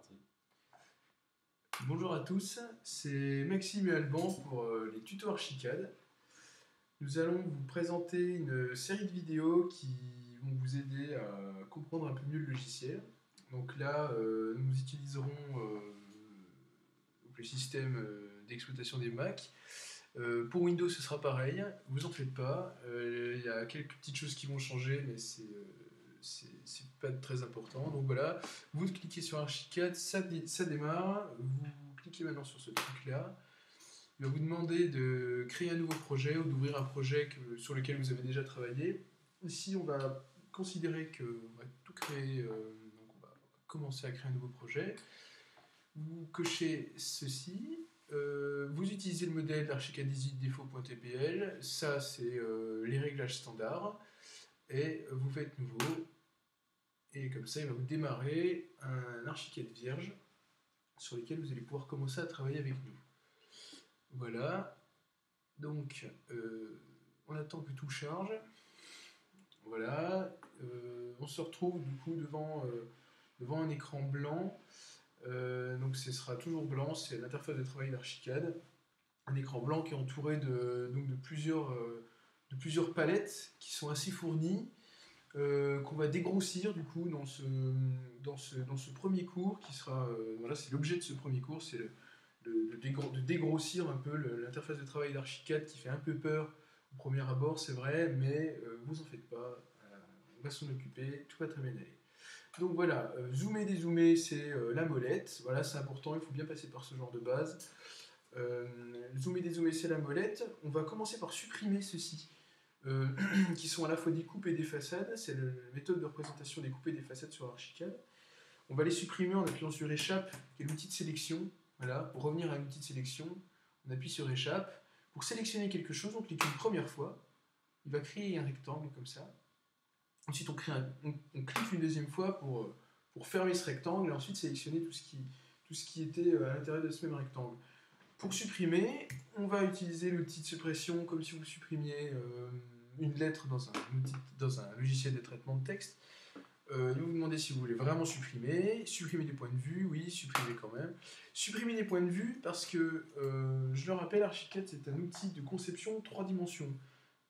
parti. Bonjour à tous, c'est Maxime et Alban pour les tutos Archicad. Nous allons vous présenter une série de vidéos qui vont vous aider à comprendre un peu mieux le logiciel. Donc là, nous utiliserons le système d'exploitation des Mac. Pour Windows, ce sera pareil, vous en faites pas. Il y a quelques petites choses qui vont changer, mais c'est pas très important. Donc voilà, vous cliquez sur Archicad, ça démarre, vous cliquez maintenant sur ce truc là, il va vous demander de créer un nouveau projet ou d'ouvrir un projet sur lequel vous avez déjà travaillé. Ici on va considérer qu'on va tout créer, donc on va commencer à créer un nouveau projet. Vous cochez ceci, vous utilisez le modèle d'Archicad Easy Défaut.tpl, ça c'est les réglages standards, et vous faites nouveau. Et comme ça, il va vous démarrer un Archicad vierge sur lequel vous allez pouvoir commencer à travailler avec nous. Voilà. Donc, on attend que tout charge. Voilà. On se retrouve du coup devant un écran blanc. Donc, ce sera toujours blanc. C'est l'interface de travail d'Archicad. Un écran blanc qui est entouré de plusieurs palettes qui sont assez fournies. Qu'on va dégrossir du coup dans ce premier cours qui sera, voilà, c'est l'objet de ce premier cours, c'est de dégrossir un peu l'interface de travail d'Archicad qui fait un peu peur au premier abord, c'est vrai, mais vous en faites pas, on va s'en occuper, tout va très bien aller. Donc voilà, zoomer, dézoomer, c'est la molette, voilà, c'est important, il faut bien passer par ce genre de base. Zoomer, dézoomer, c'est la molette. On va commencer par supprimer ceci. Qui sont à la fois des coupes et des façades. C'est la méthode de représentation des coupes et des façades sur Archicad. On va les supprimer en appuyant sur Échappe, qui est l'outil de sélection. Voilà, pour revenir à l'outil de sélection, on appuie sur Échappe. Pour sélectionner quelque chose, on clique une première fois. Il va créer un rectangle comme ça. Ensuite, on clique une deuxième fois pour fermer ce rectangle et ensuite sélectionner tout ce qui était à l'intérieur de ce même rectangle. Pour supprimer, on va utiliser l'outil de suppression comme si vous supprimiez une lettre dans un logiciel de traitement de texte. Il va vous demander si vous voulez vraiment supprimer des points de vue, oui, supprimer quand même. Supprimer des points de vue parce que, je le rappelle, Archicad c'est un outil de conception 3 dimensions.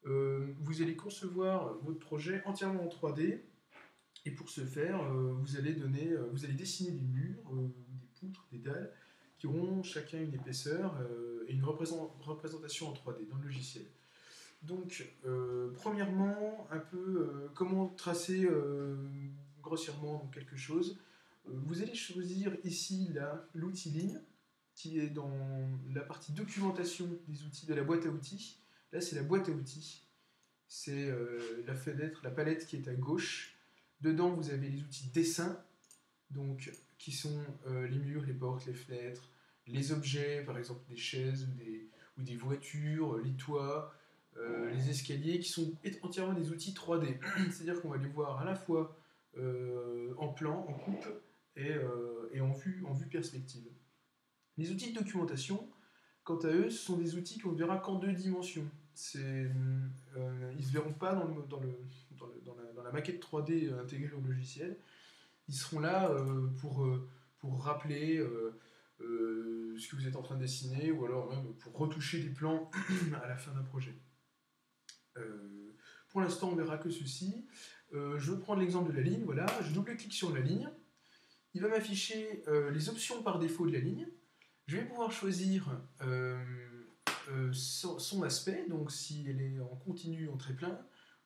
Vous allez concevoir votre projet entièrement en 3D, et pour ce faire, vous allez dessiner des murs, des poutres, des dalles, qui auront chacun une épaisseur et une représentation en 3D dans le logiciel. Donc, premièrement, un peu comment tracer grossièrement quelque chose. Vous allez choisir ici l'outil ligne, qui est dans la partie documentation des outils de la boîte à outils. Là, c'est la boîte à outils. C'est la fenêtre, la palette qui est à gauche. Dedans, vous avez les outils dessin, donc, qui sont les murs, les portes, les fenêtres, les objets, par exemple des chaises ou des voitures, les toits, les escaliers, qui sont entièrement des outils 3D. C'est-à-dire qu'on va les voir à la fois en plan, en coupe et en vue perspective. Les outils de documentation, quant à eux, ce sont des outils qu'on ne verra qu'en 2 dimensions. Ils ne se verront pas dans la maquette 3D intégrée au logiciel. Ils seront là pour rappeler ce que vous êtes en train de dessiner, ou alors même pour retoucher des plans à la fin d'un projet. Pour l'instant, on ne verra que ceci. Je vais prendre l'exemple de la ligne. Voilà, je double-clique sur la ligne. Il va m'afficher les options par défaut de la ligne. Je vais pouvoir choisir son aspect, donc si elle est en continu, en trait plein,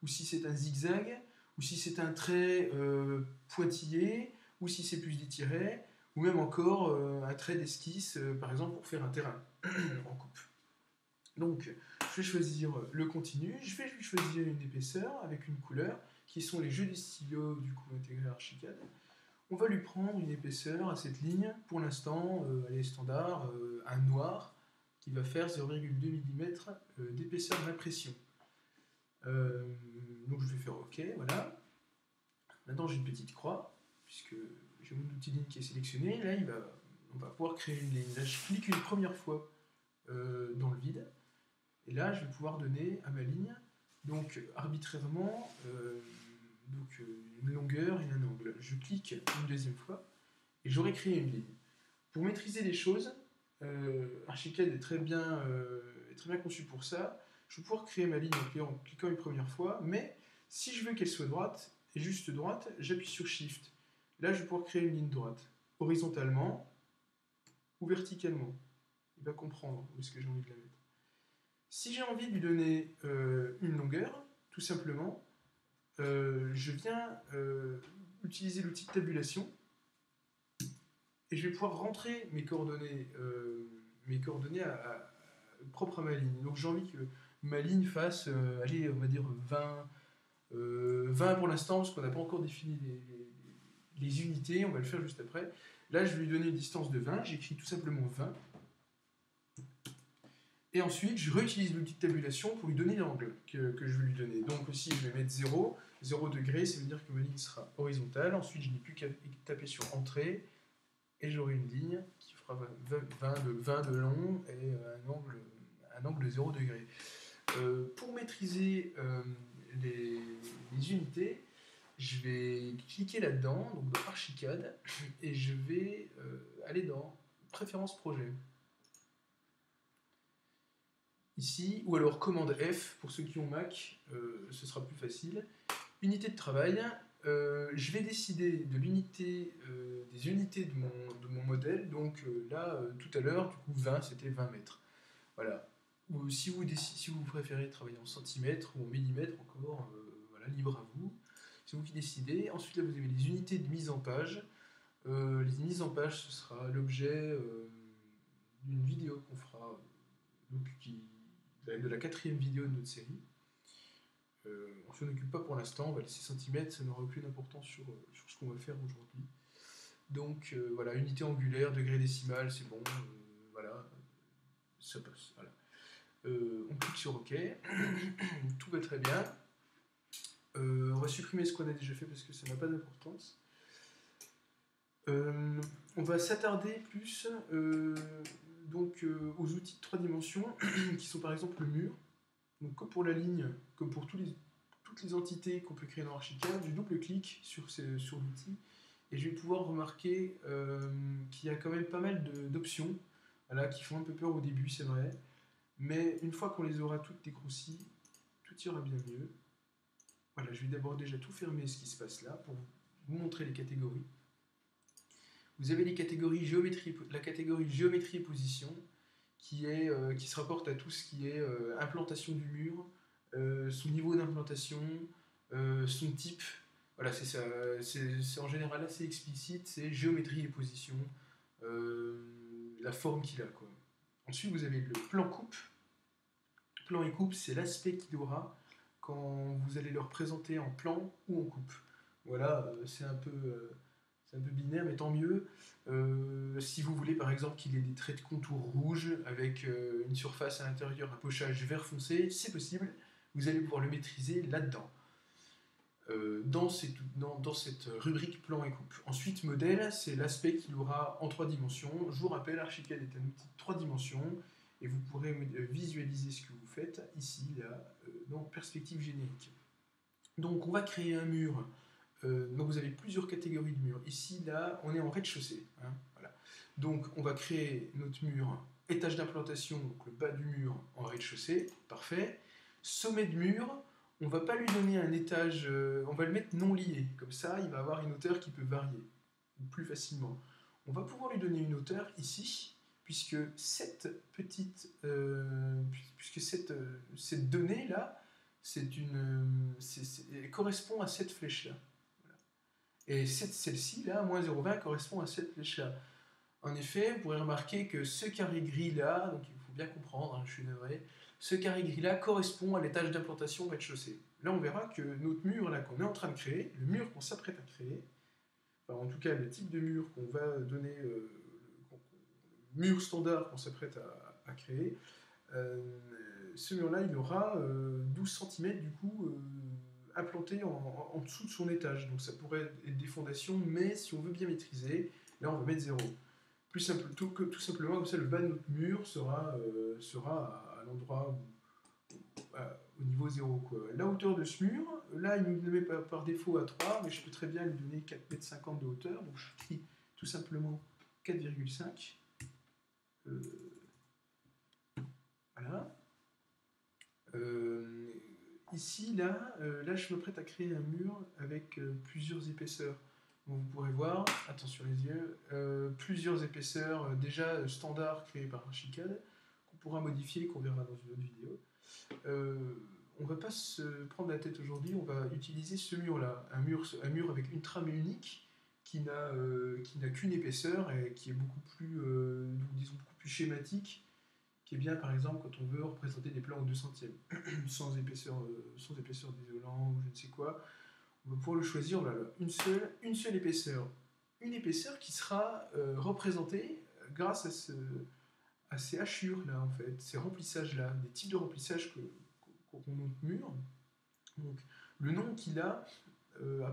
ou si c'est un zigzag, ou si c'est un trait pointillé, ou si c'est plus des tirets, ou même encore un trait d'esquisse, par exemple pour faire un terrain en coupe. Donc, je vais choisir le continu, je vais lui choisir une épaisseur avec une couleur, qui sont les jeux des stylos du coup intégrés à Archicad. On va lui prendre une épaisseur à cette ligne, pour l'instant, elle est standard, un noir, qui va faire 0,2 mm d'épaisseur d'impression. Donc je vais faire OK, voilà. Maintenant j'ai une petite croix, puisque j'ai mon outil ligne qui est sélectionné. Là, on va pouvoir créer une ligne. Là, je clique une première fois dans le vide. Et là, je vais pouvoir donner à ma ligne, donc arbitrairement, une longueur et un angle. Je clique une deuxième fois, et j'aurai créé une ligne. Pour maîtriser les choses, Archicad est très bien conçu pour ça. Je vais pouvoir créer ma ligne en cliquant une première fois, mais si je veux qu'elle soit droite, et juste droite, j'appuie sur Shift. Là, je vais pouvoir créer une ligne droite, horizontalement ou verticalement. Il va comprendre où est-ce que j'ai envie de la mettre. Si j'ai envie de lui donner une longueur, tout simplement, je viens utiliser l'outil de tabulation et je vais pouvoir rentrer mes coordonnées propres à ma ligne. Donc j'ai envie que ma ligne fasse, allez, on va dire 20 pour l'instant, parce qu'on n'a pas encore défini les unités, on va le faire juste après. Là, je vais lui donner une distance de 20, j'écris tout simplement 20. Et ensuite, je réutilise l'outil de tabulation pour lui donner l'angle que je veux lui donner. Donc aussi, je vais mettre 0 degrés, ça veut dire que ma ligne sera horizontale. Ensuite, je n'ai plus qu'à taper sur Entrée, et j'aurai une ligne qui fera 20 de long et un angle de 0 degré. Pour maîtriser les unités, je vais cliquer là-dedans, donc dans Archicad, et je vais aller dans Préférences projet. Ici, ou alors commande F pour ceux qui ont Mac, ce sera plus facile. Unité de travail, je vais décider de l'unité, des unités de mon modèle. Donc là, tout à l'heure, du coup 20, c'était 20 mètres. Voilà. Ou si vous préférez travailler en centimètres ou en millimètres, encore, voilà, libre à vous. C'est vous qui décidez. Ensuite, là, vous avez les unités de mise en page. Les mises en page, ce sera l'objet d'une vidéo qu'on fera, de la 4e vidéo de notre série. On ne s'en occupe pas pour l'instant, on va laisser centimètres, ça n'aura aucune importance sur ce qu'on va faire aujourd'hui. Donc voilà, unité angulaire, degré décimal, c'est bon, voilà, ça passe. Voilà. On clique sur OK, tout va très bien. On va supprimer ce qu'on a déjà fait parce que ça n'a pas d'importance. On va s'attarder plus aux outils de 3 dimensions qui sont par exemple le mur. Donc comme pour la ligne, comme pour toutes les entités qu'on peut créer dans Archicad, je double-clique sur l'outil et je vais pouvoir remarquer qu'il y a quand même pas mal d'options, voilà, qui font un peu peur au début, c'est vrai, mais une fois qu'on les aura toutes dégrossies, tout ira bien mieux. Voilà, je vais d'abord déjà tout fermer ce qui se passe là pour vous montrer les catégories. Vous avez les catégories la catégorie géométrie et position qui se rapporte à tout ce qui est implantation du mur, son niveau d'implantation, son type. Voilà, c'est ça. C'est en général assez explicite, c'est géométrie et position, la forme qu'il a, quoi. Ensuite, vous avez le plan coupe. Plan et coupe, c'est l'aspect qu'il aura quand vous allez le représenter en plan ou en coupe. Voilà, c'est un peu binaire, mais tant mieux. Si vous voulez par exemple qu'il ait des traits de contour rouges avec une surface à l'intérieur, un pochage vert foncé, c'est possible, vous allez pouvoir le maîtriser là-dedans, dans cette rubrique plan et coupe. Ensuite, modèle, c'est l'aspect qu'il aura en 3 dimensions. Je vous rappelle, Archicad est un outil de 3 dimensions, et vous pourrez visualiser ce que vous faites ici, là, dans perspective générique. Donc on va créer un mur. Donc vous avez plusieurs catégories de murs. Ici, là, on est en rez-de-chaussée. Hein, voilà. Donc on va créer notre mur étage d'implantation, donc le bas du mur en rez-de-chaussée. Parfait. Sommet de mur, on ne va pas lui donner un étage, on va le mettre non lié. Comme ça, il va avoir une hauteur qui peut varier plus facilement. On va pouvoir lui donner une hauteur ici, puisque cette donnée-là, elle correspond à cette flèche-là. Et celle-ci, là, moins 0,20, correspond à cette flèche-là. En effet, vous pourrez remarquer que ce carré gris-là, donc il faut bien comprendre, hein, je suis navré, ce carré gris-là correspond à l'étage d'implantation rez-de-chaussée. Là, on verra que notre mur là qu'on est en train de créer, le mur qu'on s'apprête à créer, enfin, en tout cas le type de mur qu'on va donner, le mur standard qu'on s'apprête à créer, ce mur-là, il aura 12 cm du coup implanté en dessous de son étage. Donc ça pourrait être des fondations, mais si on veut bien maîtriser, là on va mettre 0. Tout simplement, comme ça, le bas de notre mur sera à l'endroit au niveau 0, quoi. La hauteur de ce mur, là il nous le met par défaut à 3, mais je peux très bien lui donner 4,50 m de hauteur, donc je clique tout tout simplement 4,5. Voilà. Ici, là, je me prête à créer un mur avec plusieurs épaisseurs. Donc, vous pourrez voir, attention les yeux, plusieurs épaisseurs déjà standards créées par Archicad, qu'on pourra modifier, qu'on verra dans une autre vidéo. On ne va pas se prendre la tête aujourd'hui, on va utiliser ce mur-là, un mur avec une trame unique qui n'a qu'une épaisseur et qui est beaucoup plus, disons, beaucoup plus schématique, qui est bien par exemple quand on veut représenter des plans au 200e, sans épaisseur d'isolant ou je ne sais quoi. On va pouvoir le choisir, voilà, une seule épaisseur. Une épaisseur qui sera représentée grâce à ces hachures-là, en fait, ces remplissages-là, des types de remplissage qu'on monte mur. Donc, le nom qu'il a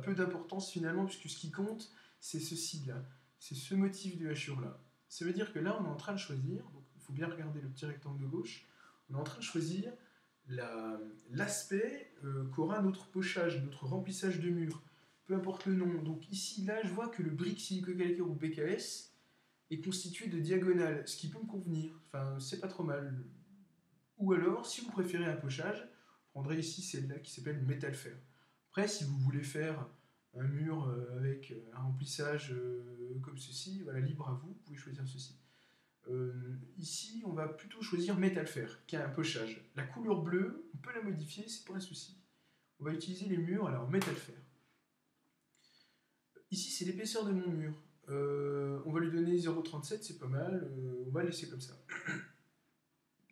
peu d'importance finalement, puisque ce qui compte, c'est ceci-là, c'est ce motif de hachure-là. Ça veut dire que là, on est en train de choisir, donc il faut bien regarder le petit rectangle de gauche, on est en train de choisir l'aspect qu'aura notre pochage, notre remplissage de mur, peu importe le nom. Donc ici, là, je vois que le brick silico-calcaire ou BKS est constitué de diagonales, ce qui peut me convenir, enfin, c'est pas trop mal. Ou alors, si vous préférez un pochage, vous prendrez ici celle-là qui s'appelle métal fer. Après, si vous voulez faire un mur avec un remplissage comme ceci, voilà, libre à vous, vous pouvez choisir ceci. Ici, on va plutôt choisir métal fer, qui a un pochage. La couleur bleue, on peut la modifier, c'est pas un souci. On va utiliser les murs, alors métal fer. Ici, c'est l'épaisseur de mon mur. On va lui donner 0,37, c'est pas mal, on va laisser comme ça.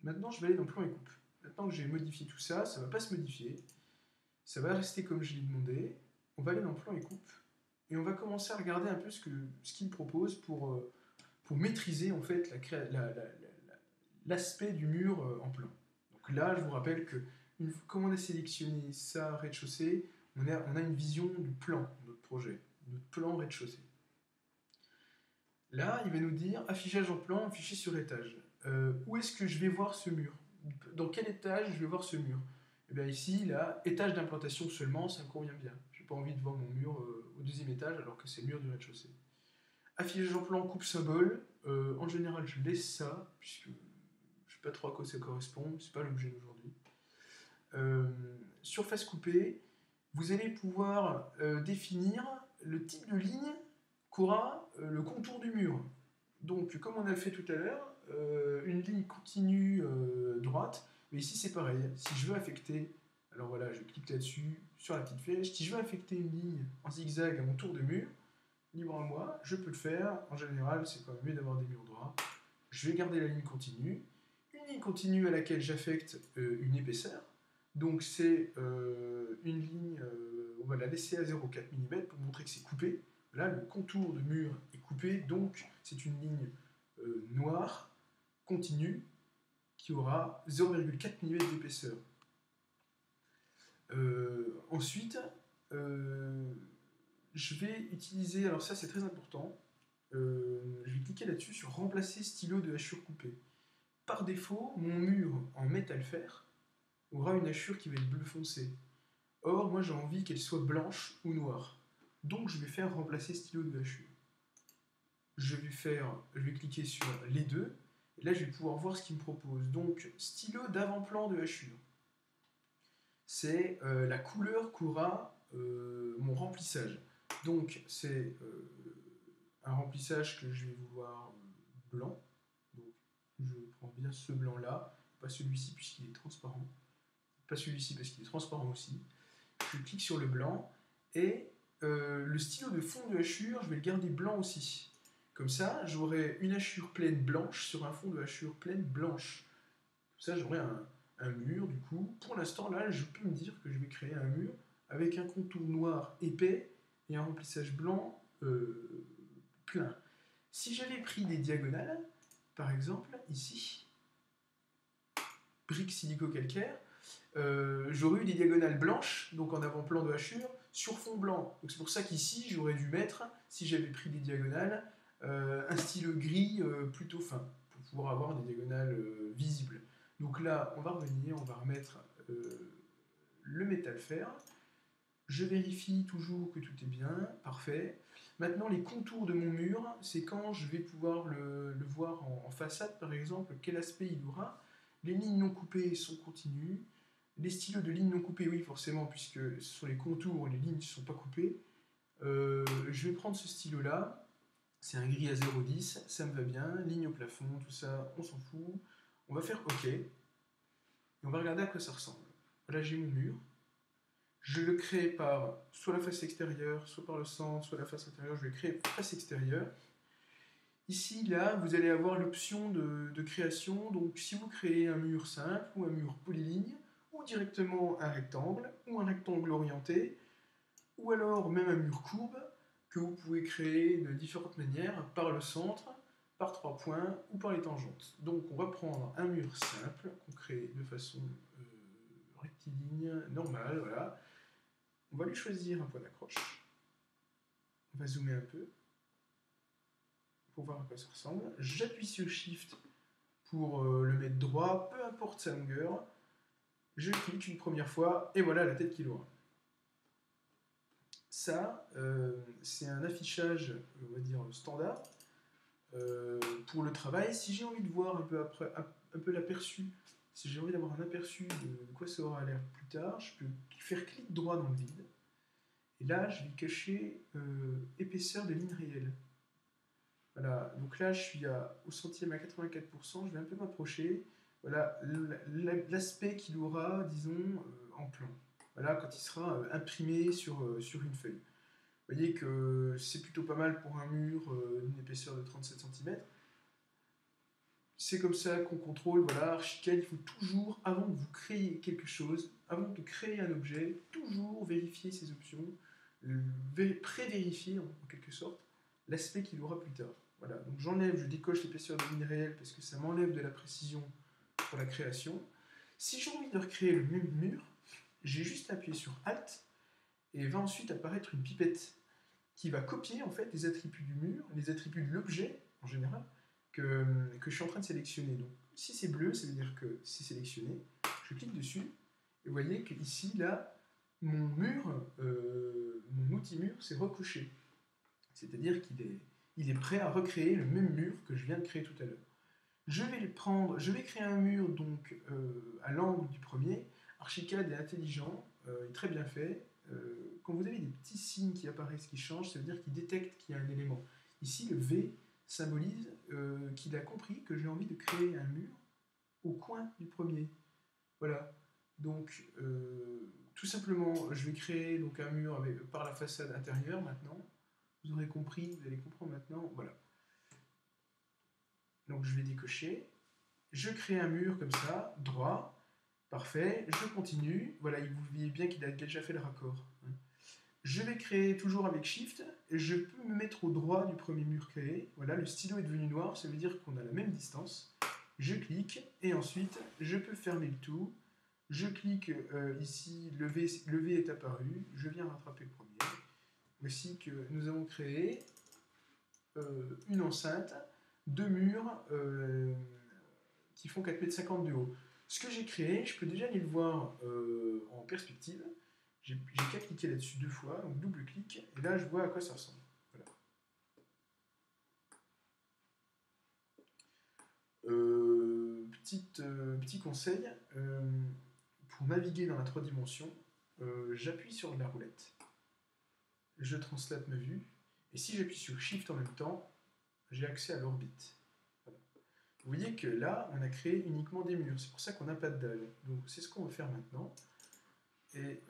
Maintenant, je vais aller dans plan et coupe. Maintenant que j'ai modifié tout ça, ça ne va pas se modifier. Ça va rester comme je l'ai demandé. On va aller dans plan et coupe. Et on va commencer à regarder un peu ce qu'il propose pour maîtriser en fait l'aspect du mur en plan. Donc là, je vous rappelle que comme on a sélectionné ça rez-de-chaussée, on a une vision du plan de notre projet, notre plan rez-de-chaussée. Là, il va nous dire affichage en plan, affiché sur étage. Où est-ce que je vais voir ce mur? Dans quel étage je vais voir ce mur? Et bien ici, là, étage d'implantation seulement, ça me convient bien. Je n'ai pas envie de voir mon mur au deuxième étage alors que c'est le mur du rez-de-chaussée. Affichage en plan, coupe symbole. En général, je laisse ça, puisque je ne sais pas trop à quoi ça correspond, c'est pas l'objet d'aujourd'hui. Surface coupée, vous allez pouvoir définir le type de ligne qu'aura le contour du mur. Donc, comme on a fait tout à l'heure, une ligne continue droite, mais ici c'est pareil. Si je veux affecter, alors voilà, je clique là-dessus, sur la petite flèche, si je veux affecter une ligne en zigzag à mon tour de mur, libre à moi, je peux le faire. En général, c'est quand même mieux d'avoir des murs droits. Je vais garder la ligne continue. Une ligne continue à laquelle j'affecte une épaisseur. Donc c'est une ligne, on va la laisser à 0,4 mm pour montrer que c'est coupé. Là, le contour de mur est coupé, donc c'est une ligne noire, continue, qui aura 0,4 mm d'épaisseur. Ensuite, je vais utiliser, alors ça c'est très important, je vais cliquer là-dessus sur remplacer stylo de hachure coupée. Par défaut, mon mur en métal fer aura une hachure qui va être bleu foncé. Or, moi j'ai envie qu'elle soit blanche ou noire. Donc je vais faire remplacer stylo de hachure. Je vais cliquer sur les deux, et là je vais pouvoir voir ce qu'il me propose. Donc stylo d'avant-plan de hachure. C'est la couleur qu'aura mon remplissage. Donc c'est un remplissage que je vais vouloir blanc. Donc je prends bien ce blanc là, pas celui-ci puisqu'il est transparent. Pas celui-ci parce qu'il est transparent aussi. Je clique sur le blanc et le stylo de fond de hachure, je vais le garder blanc aussi. Comme ça, j'aurai une hachure pleine blanche sur un fond de hachure pleine blanche. Comme ça, j'aurai un mur, du coup. Pour l'instant, là, je peux me dire que je vais créer un mur avec un contour noir épais et un remplissage blanc plein. Si j'avais pris des diagonales, par exemple, ici, brique silico-calcaire, j'aurais eu des diagonales blanches, donc en avant-plan de hachure, sur fond blanc. Donc c'est pour ça qu'ici, j'aurais dû mettre, si j'avais pris des diagonales, un stylo gris plutôt fin, pour pouvoir avoir des diagonales visibles. Donc là, on va revenir, on va remettre le métal fer. Je vérifie toujours que tout est bien, parfait. Maintenant, les contours de mon mur, c'est quand je vais pouvoir le voir en façade, par exemple, quel aspect il aura. Les lignes non coupées sont continues. Les stylos de lignes non coupées, oui, forcément, puisque ce sont les contours, les lignes ne sont pas coupées. Je vais prendre ce stylo-là. C'est un gris à 0,10, ça me va bien. Ligne au plafond, tout ça, on s'en fout. On va faire OK. Et on va regarder à quoi ça ressemble. Voilà, j'ai mon mur. Je le crée par soit la face extérieure, soit par le centre, soit la face intérieure. Je vais créer face extérieure. Ici, là, vous allez avoir l'option de création. Donc, si vous créez un mur simple ou un mur polyligne, ou directement un rectangle, ou un rectangle orienté, ou alors même un mur courbe, que vous pouvez créer de différentes manières, par le centre, par 3 points, ou par les tangentes. Donc, on va prendre un mur simple, qu'on crée de façon rectiligne, normale, voilà. On va lui choisir un point d'accroche. On va zoomer un peu pour voir à quoi ça ressemble. J'appuie sur Shift pour le mettre droit, peu importe sa longueur. Je clique une première fois et voilà la tête qu'il aura. Ça, c'est un affichage, on va dire, standard pour le travail. Si j'ai envie de voir un peu l'aperçu, si j'ai envie d'avoir un aperçu de quoi ça aura l'air plus tard, je peux faire clic droit dans le vide. Et là, je vais cacher épaisseur de ligne réelle. Voilà, donc là, je suis au centième à 84%, je vais un peu m'approcher. Voilà l'aspect qu'il aura, disons, en plan. Voilà, quand il sera imprimé sur une feuille. Vous voyez que c'est plutôt pas mal pour un mur d'une épaisseur de 37 cm. C'est comme ça qu'on contrôle, voilà, Archicad, il faut toujours, avant de vous créer quelque chose, avant de créer un objet, toujours vérifier ces options, pré-vérifier en quelque sorte l'aspect qu'il aura plus tard. Voilà, donc j'enlève, je décoche l'épaisseur de ligne réelle parce que ça m'enlève de la précision pour la création. Si j'ai envie de recréer le même mur, j'ai juste à appuyer sur Alt et va ensuite apparaître une pipette qui va copier en fait les attributs du mur, les attributs de l'objet en général, que je suis en train de sélectionner. Donc si c'est bleu, ça veut dire que c'est sélectionné. Je clique dessus et vous voyez qu'ici, là, mon mur, mon outil mur, c'est recoché. C'est-à-dire qu'il est prêt à recréer le même mur que je viens de créer tout à l'heure. Je vais créer un mur donc à l'angle du premier. Archicad est intelligent, est très bien fait. Quand vous avez des petits signes qui apparaissent, qui changent, ça veut dire qu'il détecte qu'il y a un élément. Ici, le V symbolise qu'il a compris que j'ai envie de créer un mur au coin du premier. Voilà. Donc, tout simplement, je vais créer donc, un mur par la façade intérieure maintenant. Vous aurez compris, vous allez comprendre maintenant. Voilà. Donc, je vais décocher. Je crée un mur comme ça, droit. Parfait. Je continue. Voilà, vous voyez bien qu'il a déjà fait le raccord. Je vais créer toujours avec Shift. Je peux me mettre au droit du premier mur créé. Voilà, le stylo est devenu noir, ça veut dire qu'on a la même distance. Je clique et ensuite je peux fermer le tout. Je clique ici, le V est apparu. Je viens rattraper le premier. Voici que nous avons créé une enceinte, deux murs qui font 4,50 m de haut. Ce que j'ai créé, je peux déjà aller le voir en perspective. J'ai qu'à cliquer là-dessus deux fois, donc double clic, et là je vois à quoi ça ressemble. Voilà. Petit conseil, pour naviguer dans la 3 dimensions, j'appuie sur la roulette, je translate ma vue, et si j'appuie sur Shift en même temps, j'ai accès à l'orbite. Voilà. Vous voyez que là, on a créé uniquement des murs, c'est pour ça qu'on n'a pas de dalle. Donc c'est ce qu'on va faire maintenant. Et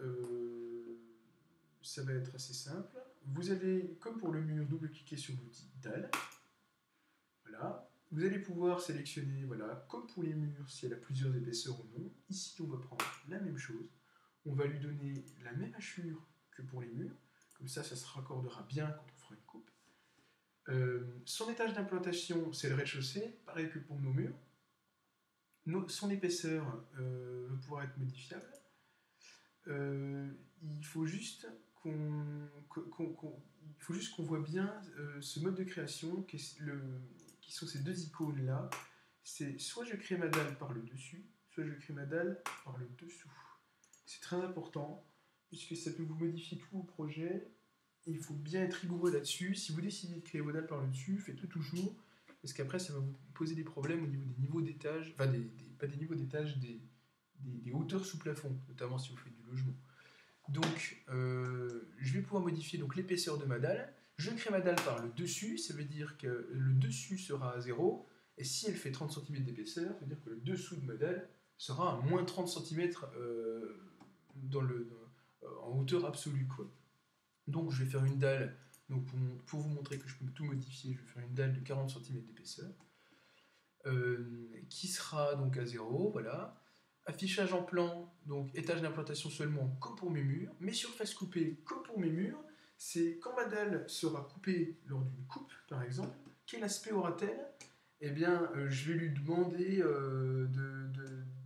ça va être assez simple. Vous allez, comme pour le mur, double-cliquer sur l'outil dalle. Voilà. Vous allez pouvoir sélectionner, voilà, comme pour les murs, si elle a plusieurs épaisseurs ou non. Ici, on va prendre la même chose. On va lui donner la même hachure que pour les murs. Comme ça, ça se raccordera bien quand on fera une coupe. Son étage d'implantation, c'est le rez-de-chaussée, pareil que pour nos murs. Son épaisseur va pouvoir être modifiable. Il faut juste qu'on voit bien ce mode de création qui sont ces deux icônes là. C'est soit je crée ma dalle par le dessus, soit je crée ma dalle par le dessous. C'est très important puisque ça peut vous modifier tous vos projets il faut bien être rigoureux là-dessus. Si vous décidez de créer vos dalles par le dessus, faites-le toujours, parce qu'après ça va vous poser des problèmes au niveau des niveaux d'étage, enfin pas des niveaux d'étage, des hauteurs sous plafond, notamment si vous faites du logement. Donc je vais pouvoir modifier donc l'épaisseur de ma dalle. Je crée ma dalle par le dessus, ça veut dire que le dessus sera à 0, et si elle fait 30 cm d'épaisseur, ça veut dire que le dessous de ma dalle sera à moins 30 cm en hauteur absolue, quoi. Donc je vais faire une dalle, donc pour vous montrer que je peux tout modifier, je vais faire une dalle de 40 cm d'épaisseur, qui sera donc à 0, voilà. Affichage en plan, donc étage d'implantation seulement, comme pour mes murs, mais surface coupée, comme pour mes murs, c'est quand ma dalle sera coupée lors d'une coupe, par exemple, quel aspect aura-t-elle? Eh bien, je vais lui demander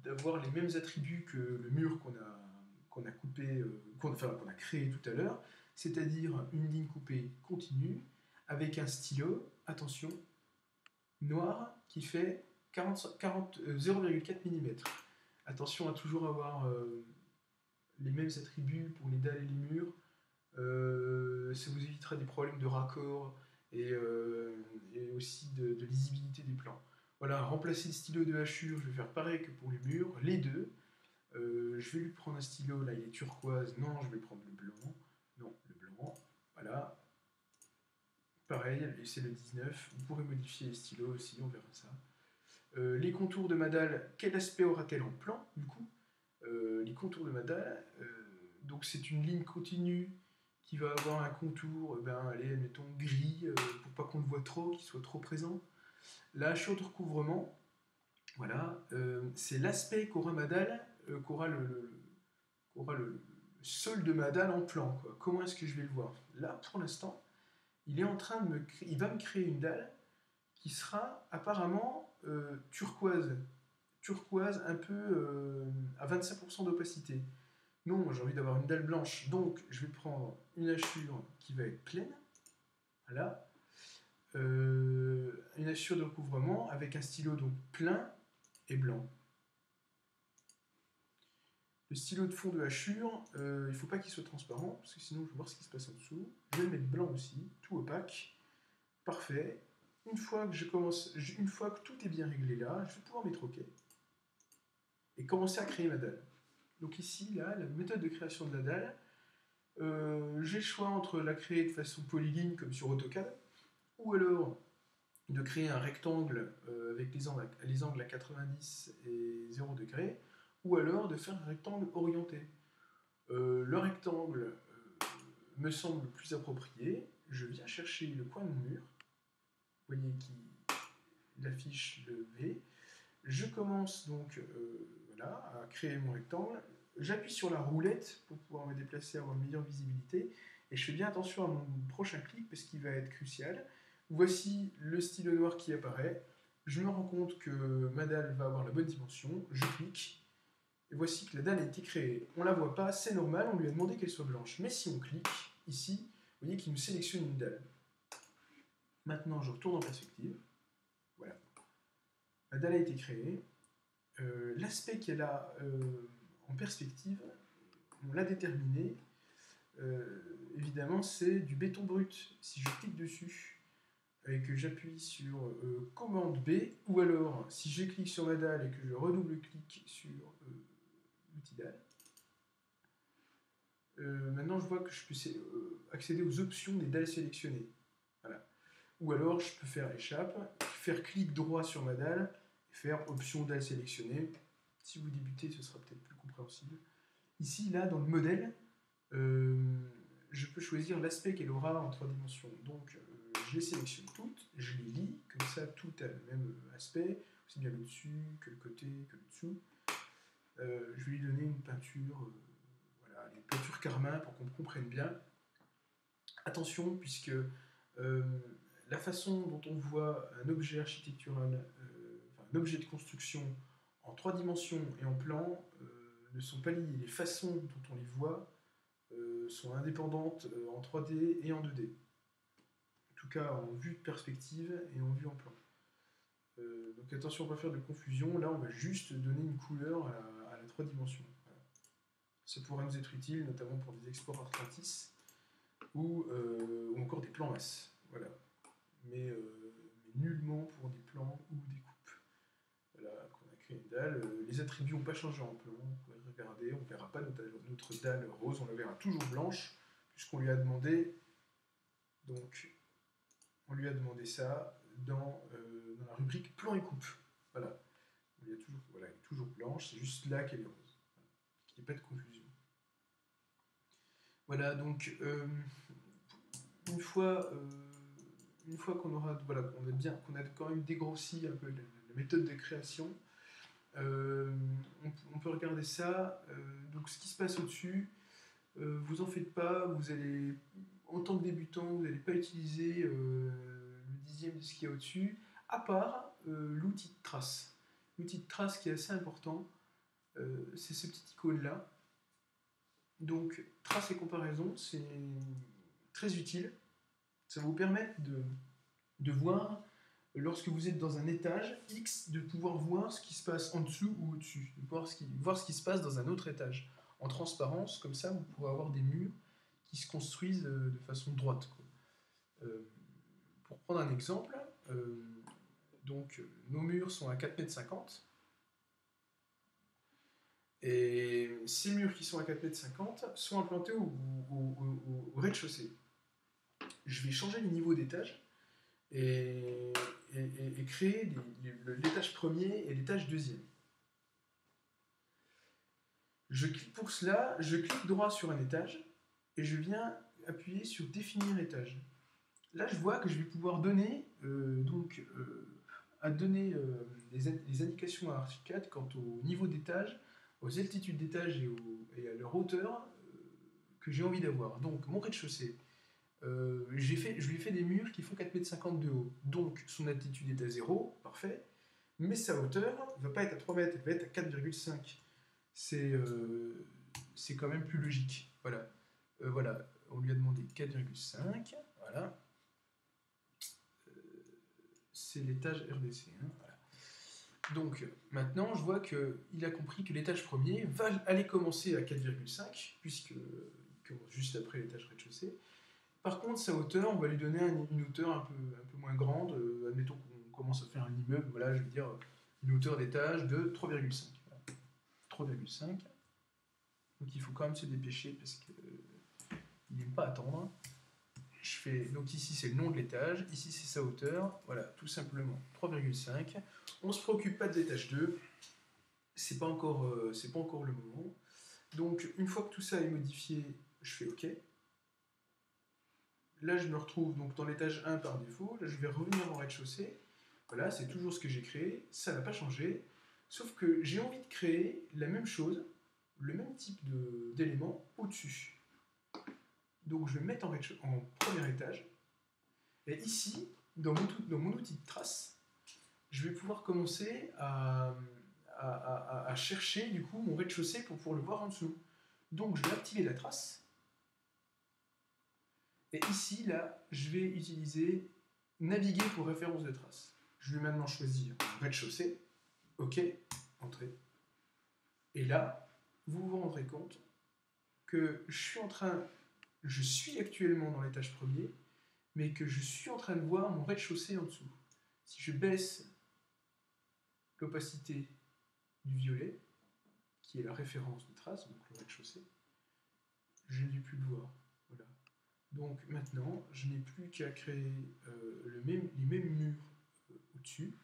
d'avoir les mêmes attributs que le mur qu'on a coupé, qu'on a créé tout à l'heure, c'est-à-dire une ligne coupée continue, avec un stylo, attention, noir, qui fait 0,4 mm. Attention à toujours avoir les mêmes attributs pour les dalles et les murs. Ça vous évitera des problèmes de raccord et aussi de lisibilité des plans. Voilà, remplacer le stylo de hachure, je vais faire pareil que pour les murs, les deux. Je vais lui prendre un stylo, là il est turquoise, non, je vais prendre le blanc. Non, le blanc, voilà. Pareil, c'est le 19, vous pourrez modifier les stylos aussi, on verra ça. Les contours de ma dalle, quel aspect aura-t-elle en plan, du coup? Les contours de ma dalle, donc c'est une ligne continue qui va avoir un contour, allez, mettons gris, pour pas qu'on le voit trop, qu'il soit trop présent. La hachure de recouvrement, voilà, c'est l'aspect qu'aura ma dalle, qu'aura le sol de ma dalle en plan, quoi. Comment est-ce que je vais le voir? Là, pour l'instant, il va me créer une dalle qui sera apparemment turquoise un peu à 25% d'opacité. Non, j'ai envie d'avoir une dalle blanche, donc je vais prendre une hachure qui va être pleine, voilà, une hachure de recouvrement avec un stylo donc plein et blanc. Le stylo de fond de hachure, il ne faut pas qu'il soit transparent, parce que sinon je vais voir ce qui se passe en dessous. Je vais le mettre blanc aussi, tout opaque, parfait. Une fois que tout est bien réglé là, je vais pouvoir mettre OK et commencer à créer ma dalle. Donc ici, là, la méthode de création de la dalle, j'ai le choix entre la créer de façon polyline comme sur AutoCAD, ou alors de créer un rectangle avec les angles à 90 et 0 degré, ou alors de faire un rectangle orienté. Le rectangle me semble le plus approprié. Je viens chercher le coin de mon mur, vous voyez qu'il affiche le V. Je commence donc voilà, à créer mon rectangle. J'appuie sur la roulette pour pouvoir me déplacer, avoir une meilleure visibilité. Et je fais bien attention à mon prochain clic parce qu'il va être crucial. Voici le stylo noir qui apparaît. Je me rends compte que ma dalle va avoir la bonne dimension. Je clique. Et voici que la dalle a été créée. On ne la voit pas, c'est normal, on lui a demandé qu'elle soit blanche. Mais si on clique, ici, vous voyez qu'il nous sélectionne une dalle. Maintenant, je retourne en perspective. Voilà. La dalle a été créée. L'aspect qu'elle a en perspective, on l'a déterminé. Évidemment, c'est du béton brut. Si je clique dessus et que j'appuie sur commande B, ou alors si je clique sur ma dalle et que je redouble-clique sur l'outil dalle, maintenant je vois que je peux accéder aux options des dalles sélectionnées. Voilà. Ou alors je peux faire échappe, faire clic droit sur ma dalle, et faire option dalle sélectionnée. Si vous débutez, ce sera peut-être plus compréhensible. Ici, là, dans le modèle, je peux choisir l'aspect qu'elle aura en 3 dimensions. Donc, je les sélectionne toutes, je les lis, comme ça, tout a le même aspect, aussi bien le dessus que le côté que le dessous. Je vais lui donner une peinture, voilà, une peinture carmin pour qu'on me comprenne bien. Attention, puisque la façon dont on voit un objet architectural, un objet de construction en 3 dimensions et en plan ne sont pas liées. Les façons dont on les voit sont indépendantes en 3D et en 2D. En tout cas en vue de perspective et en vue en plan. Donc attention, on ne va pas faire de confusion. Là, on va juste donner une couleur à la 3 dimensions. Voilà. Ça pourra nous être utile, notamment pour des exports Artratis ou encore des plans masses. Voilà. Mais nullement pour des plans ou des coupes. Voilà, qu'on a créé une dalle. Les attributs n'ont pas changé en plan. Vous pouvez regarder, on ne verra pas notre dalle rose, on la verra toujours blanche, puisqu'on lui a demandé. Donc, on lui a demandé ça dans la rubrique plan et coupe. Voilà. Il y a toujours, voilà, elle est toujours blanche, c'est juste là qu'elle est rose. Qu'il n'y ait pas de confusion. Voilà, donc une fois qu'on aura, voilà, qu'on a quand même dégrossi un peu la méthode de création, on peut regarder ça. Donc ce qui se passe au-dessus, vous en faites pas, vous allez, en tant que débutant, vous n'allez pas utiliser le dixième de ce qu'il y a au-dessus, à part l'outil de trace. L'outil de trace qui est assez important, c'est ce petit icône-là. Donc, trace et comparaison, c'est très utile. Ça va vous permettre de voir, lorsque vous êtes dans un étage X, de pouvoir voir ce qui se passe en dessous ou au-dessus, de voir ce qui se passe dans un autre étage. En transparence, comme ça, vous pourrez avoir des murs qui se construisent de façon droite, quoi. Pour prendre un exemple, donc nos murs sont à 4,50 m. Et ces murs qui sont à 4,50 m sont implantés au rez-de-chaussée. Je vais changer le niveau d'étage et créer l'étage premier et l'étage deuxième. Pour cela, je clique droit sur un étage et je viens appuyer sur définir étage. Là, je vois que je vais pouvoir donner les indications à Archicad quant au niveau d'étage, aux altitudes d'étage et à leur hauteur que j'ai envie d'avoir. Donc, mon rez-de-chaussée, je lui ai fait des murs qui font 4,50 m de haut. Donc, son altitude est à 0, parfait. Mais sa hauteur ne va pas être à 3 mètres, elle va être à 4,5. C'est quand même plus logique. Voilà. Voilà. On lui a demandé 4,5. Voilà. C'est l'étage RDC. Hein, voilà. Donc, maintenant, je vois qu'il a compris que l'étage premier va aller commencer à 4,5, puisqu'il commence juste après l'étage rez-de-chaussée. Par contre, sa hauteur, on va lui donner une hauteur un peu moins grande. Admettons qu'on commence à faire un immeuble, voilà, je vais dire une hauteur d'étage de 3,5. Voilà. 3,5. Donc il faut quand même se dépêcher parce qu'il n'aime pas attendre. Donc ici c'est le nom de l'étage, ici c'est sa hauteur, voilà, tout simplement 3,5. On ne se préoccupe pas de l'étage 2, c'est pas encore le moment. Donc une fois que tout ça est modifié, je fais OK. Là je me retrouve donc dans l'étage 1 par défaut, là je vais revenir en rez-de-chaussée. Voilà, c'est toujours ce que j'ai créé, ça n'a pas changé, sauf que j'ai envie de créer la même chose, le même type d'élément au-dessus. Donc je vais me mettre en premier étage. Et ici, dans mon outil de trace, je vais pouvoir commencer à chercher du coup mon rez-de-chaussée pour pouvoir le voir en dessous. Donc je vais activer la trace. Et ici, là, je vais utiliser naviguer pour référence de trace. Je vais maintenant choisir rez-de-chaussée. OK, entrée. Et là, vous vous rendrez compte que je suis actuellement dans l'étage premier, mais que je suis en train de voir mon rez-de-chaussée en dessous. Si je baisse l'opacité du violet, qui est la référence de trace, donc le rez-de-chaussée, je n'ai plus le voir. Voilà. Donc maintenant, je n'ai plus qu'à créer les mêmes murs au-dessus.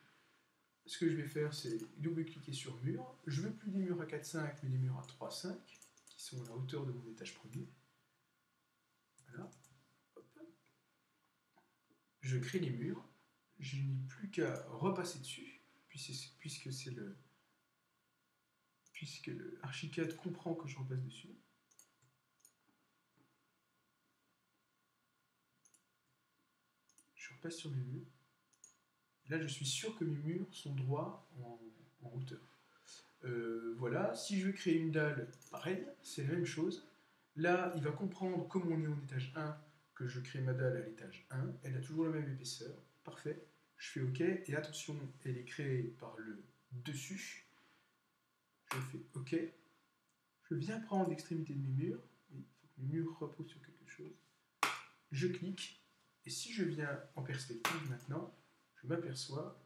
Ce que je vais faire, c'est double-cliquer sur mur. Je ne veux plus des murs à 4,5, mais des murs à 3,5, qui sont à la hauteur de mon étage premier. Voilà. Hop. Je crée les murs. Je n'ai plus qu'à repasser dessus, puisque le Archicad comprend que je repasse dessus. Je repasse sur mes murs. Là, je suis sûr que mes murs sont droits en hauteur. Voilà, si je veux créer une dalle, pareil, c'est la même chose. Là, il va comprendre, comme on est au étage 1, que je crée ma dalle à l'étage 1. Elle a toujours la même épaisseur. Parfait. Je fais OK. Et attention, elle est créée par le dessus. Je fais OK. Je viens prendre l'extrémité de mes murs. Il faut que mes murs reposent sur quelque chose. je clique, et si je viens en perspective maintenant, je m'aperçois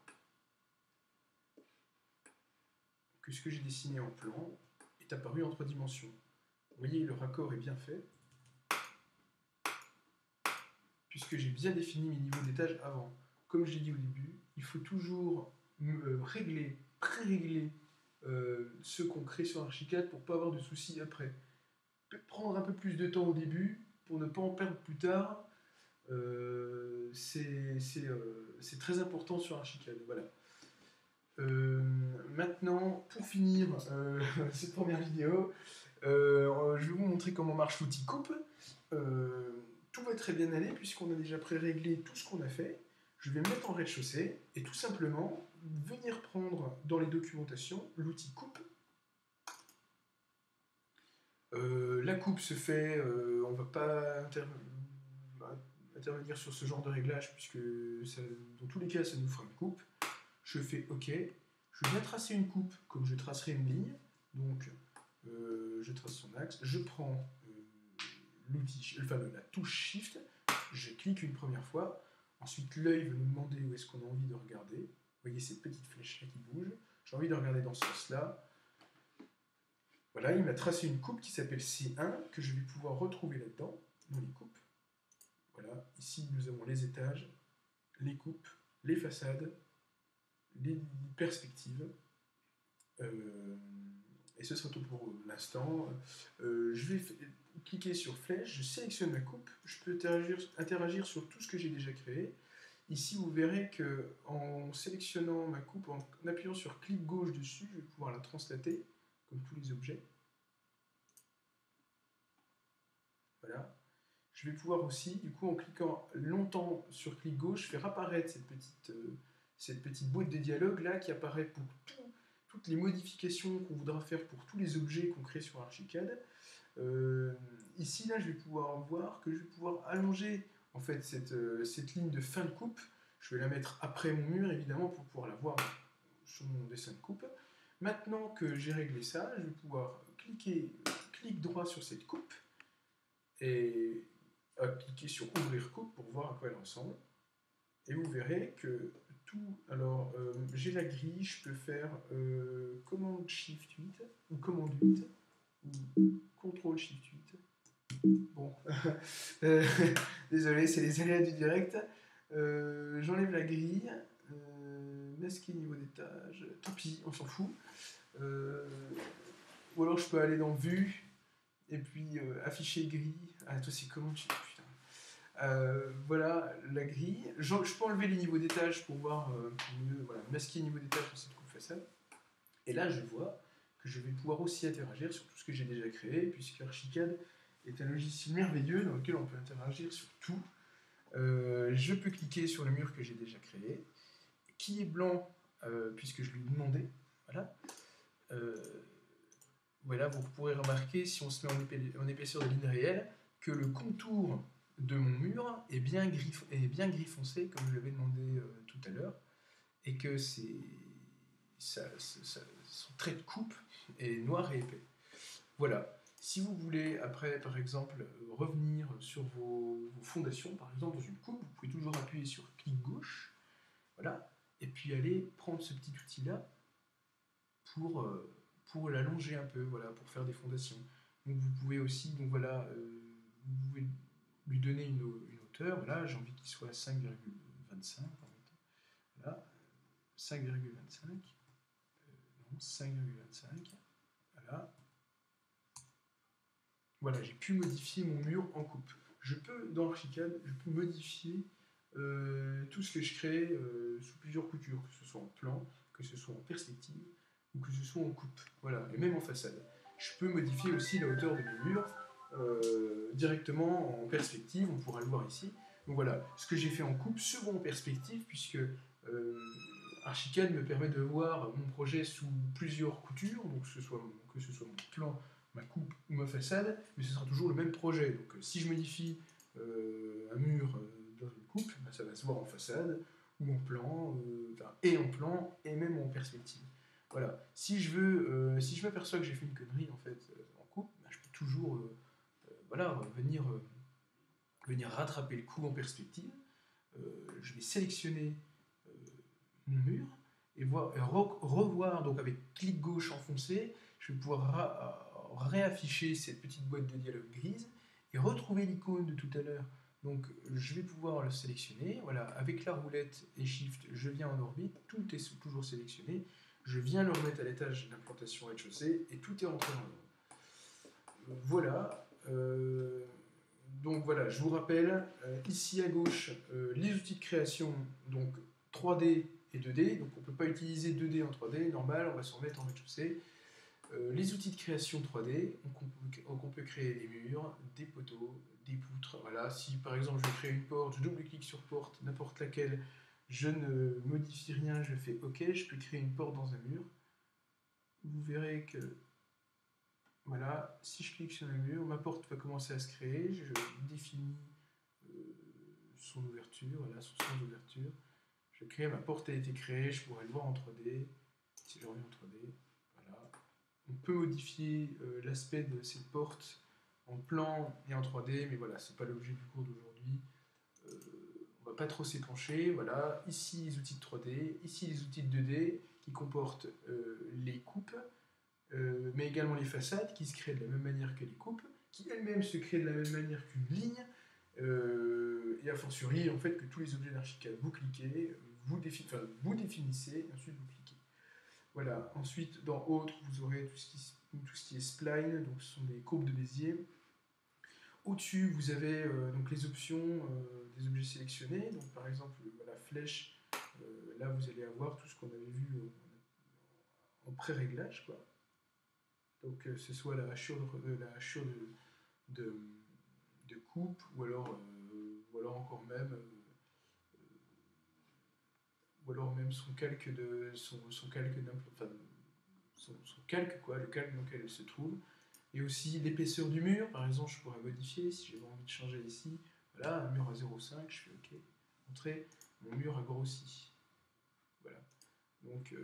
que ce que j'ai dessiné en plan est apparu en 3 dimensions. Vous voyez, le raccord est bien fait, puisque j'ai bien défini mes niveaux d'étage avant. Comme je l'ai dit au début, il faut toujours pré-régler ce qu'on crée sur Archicad pour ne pas avoir de soucis après. Prendre un peu plus de temps au début pour ne pas en perdre plus tard, c'est très important sur Archicad. Voilà. Maintenant, pour finir cette première vidéo, je vais vous montrer comment marche l'outil coupe. Tout va très bien aller puisqu'on a déjà pré-réglé tout ce qu'on a fait. Je vais me mettre en rez-de-chaussée et tout simplement venir prendre dans les documentations l'outil coupe. La coupe se fait, on ne va pas intervenir sur ce genre de réglage puisque ça, dans tous les cas ça nous fera une coupe. Je fais OK, je viens tracer une coupe comme je tracerai une ligne, donc je trace son axe, je prends la touche Shift, je clique une première fois, ensuite l'œil va nous demander où est-ce qu'on a envie de regarder. Vous voyez cette petite flèche là qui bouge, j'ai envie de regarder dans ce sens-là. Voilà, il m'a tracé une coupe qui s'appelle C1 que je vais pouvoir retrouver là-dedans, dans les coupes. Voilà, ici nous avons les étages, les coupes, les façades, les perspectives. Et ce sera tout pour l'instant. Je vais cliquer sur flèche, je sélectionne ma coupe, je peux interagir sur tout ce que j'ai déjà créé. Ici, vous verrez que en sélectionnant ma coupe, en appuyant sur clic gauche dessus, je vais pouvoir la translater, comme tous les objets. Voilà. Je vais pouvoir aussi, du coup, en cliquant longtemps sur clic gauche, faire apparaître cette petite boîte de dialogue là qui apparaît pour toutes les modifications qu'on voudra faire pour tous les objets qu'on crée sur Archicad. Ici, là, je vais pouvoir voir que je vais pouvoir allonger en fait cette ligne de fin de coupe. Je vais la mettre après mon mur, évidemment, pour pouvoir la voir sur mon dessin de coupe. Maintenant que j'ai réglé ça, je vais pouvoir clic droit sur cette coupe et cliquer sur ouvrir coupe pour voir à quoi elle ressemble. Et vous verrez que tout. Alors, j'ai la grille, je peux faire commande Shift 8 ou commande 8 ou contrôle Shift 8. Bon, désolé, c'est les aléas du direct. J'enlève la grille, masquer niveau d'étage, tant pis, on s'en fout. Ou alors je peux aller dans vue et puis afficher grille. Ah, toi, c'est commande Shift, putain. Voilà la grille. Je peux enlever les niveaux d'étage pour voir mieux, voilà, masquer les niveaux d'étage sur cette coupe façade. Et là, je vois que je vais pouvoir aussi interagir sur tout ce que j'ai déjà créé, puisque Archicad est un logiciel merveilleux dans lequel on peut interagir sur tout. Je peux cliquer sur le mur que j'ai déjà créé, qui est blanc, puisque je lui ai demandé. Voilà. Voilà, vous pourrez remarquer, si on se met en épaisseur de ligne réelle, que le contour de mon mur est bien gris foncé, comme je l'avais demandé tout à l'heure, et que son trait de coupe est noir et épais. Voilà. Si vous voulez, après, par exemple, revenir sur vos fondations, par exemple, dans une coupe, vous pouvez toujours appuyer sur clic gauche, voilà, et puis aller prendre ce petit outil-là pour l'allonger un peu, voilà, pour faire des fondations. Donc vous pouvez aussi, donc voilà, vous pouvez lui donner une hauteur, voilà, j'ai envie qu'il soit 5,25, voilà, 5,25, non, 5,25, voilà. Voilà, j'ai pu modifier mon mur en coupe. Je peux, dans Archicad, je peux modifier tout ce que je crée sous plusieurs coutures, que ce soit en plan, que ce soit en perspective, ou que ce soit en coupe, voilà, et même en façade. Je peux modifier aussi la hauteur de mes murs directement en perspective, on pourra le voir ici. Donc voilà, ce que j'ai fait en coupe se voit en perspective, puisque Archicad me permet de voir mon projet sous plusieurs coutures, donc que ce soit mon plan, ma coupe ou ma façade, mais ce sera toujours le même projet. Donc si je modifie un mur dans une coupe, ben, ça va se voir en façade, ou en plan, et en plan, et même en perspective. Voilà. Si je m'aperçois que j'ai fait une connerie en fait en coupe, ben, je peux toujours voilà, venir venir rattraper le coup en perspective. Je vais sélectionner mon mur et revoir, donc avec clic gauche enfoncé, je vais pouvoir réafficher cette petite boîte de dialogue grise et retrouver l'icône de tout à l'heure. Donc je vais pouvoir le sélectionner, voilà, avec la roulette et Shift, je viens en orbite, tout est toujours sélectionné, je viens le remettre à l'étage d'implantation rez-de-chaussée et tout est rentré dans l'ordre. Voilà. Donc voilà, je vous rappelle, ici à gauche, les outils de création, donc 3D et 2D, donc on ne peut pas utiliser 2D en 3D, normal, on va se remettre en rez-de-chaussée. Les outils de création 3D, donc on peut créer des murs, des poteaux, des poutres, voilà, si par exemple je crée une porte, je double-clique sur porte, n'importe laquelle, je ne modifie rien, je fais OK, je peux créer une porte dans un mur. Vous verrez que voilà, si je clique sur le mur, ma porte va commencer à se créer, je définis son ouverture, voilà, son sens d'ouverture. Je crée, ma porte a été créée, je pourrais le voir en 3D. Si je reviens en 3D, voilà. On peut modifier l'aspect de cette porte en plan et en 3D, mais voilà, c'est pas l'objet du cours d'aujourd'hui. On va pas trop s'épancher, voilà. Ici les outils de 3D, ici les outils de 2D qui comportent les coupes, mais également les façades qui se créent de la même manière que les coupes, qui elles-mêmes se créent de la même manière qu'une ligne, et a fortiori en fait que tous les objets d'Archicad, vous cliquez, vous définissez, et ensuite vous cliquez. Voilà, ensuite dans Autres, vous aurez tout ce qui est spline, donc ce sont des courbes de Bézier. Au-dessus, vous avez donc les options des objets sélectionnés, donc par exemple la flèche, là vous allez avoir tout ce qu'on avait vu en pré-réglage, quoi. Donc ce soit la hachure de coupe, ou alors encore même son calque son calque, quoi, le calque dans lequel elle se trouve. Et aussi l'épaisseur du mur, par exemple, je pourrais modifier si j'avais envie de changer ici. Voilà, un mur à 0,5, je fais OK. Montrer, mon mur a grossi. Voilà. Donc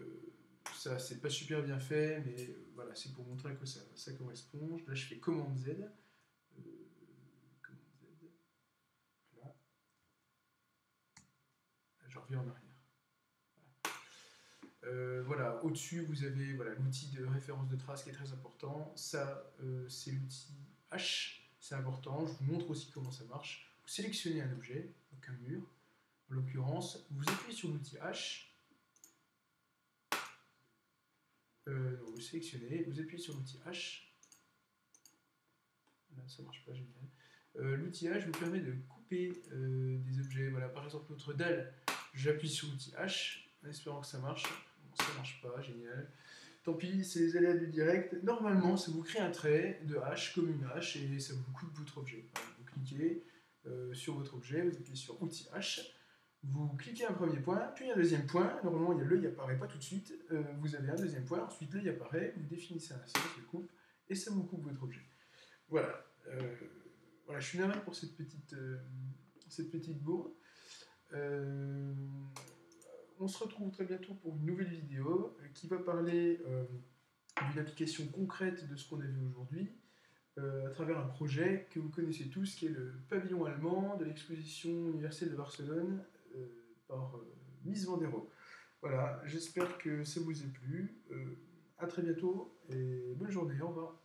ça, c'est pas super bien fait, mais voilà, c'est pour montrer que ça correspond. Là, je fais commande Z. Commande Z. Voilà. Je reviens en arrière. Voilà, au-dessus, vous avez voilà, l'outil de référence de trace qui est très important. Ça, c'est l'outil H, c'est important. Je vous montre aussi comment ça marche. Vous sélectionnez un objet, donc un mur, en l'occurrence, vous appuyez sur l'outil H. Vous sélectionnez, vous appuyez sur l'outil H. Là, ça marche pas, génial. L'outil H vous permet de couper des objets. Voilà, par exemple, notre dalle, j'appuie sur l'outil H, en espérant que ça marche. Bon, ça marche pas, génial. Tant pis, c'est les aléas du direct. Normalement, ça vous crée un trait de hache comme une hache et ça vous coupe votre objet. Alors, vous cliquez sur votre objet, vous appuyez sur outil H, vous cliquez un premier point, puis un deuxième point. Normalement, l'œil apparaît pas tout de suite. Vous avez un deuxième point, ensuite l'œil apparaît, vous définissez un sens de coupe et ça vous coupe votre objet. Voilà. Voilà, je suis navré pour cette petite bourre. On se retrouve très bientôt pour une nouvelle vidéo qui va parler d'une application concrète de ce qu'on a vu aujourd'hui à travers un projet que vous connaissez tous qui est le pavillon allemand de l'exposition universelle de Barcelone par Mies van der Rohe. Voilà, j'espère que ça vous a plu. À très bientôt et bonne journée, au revoir.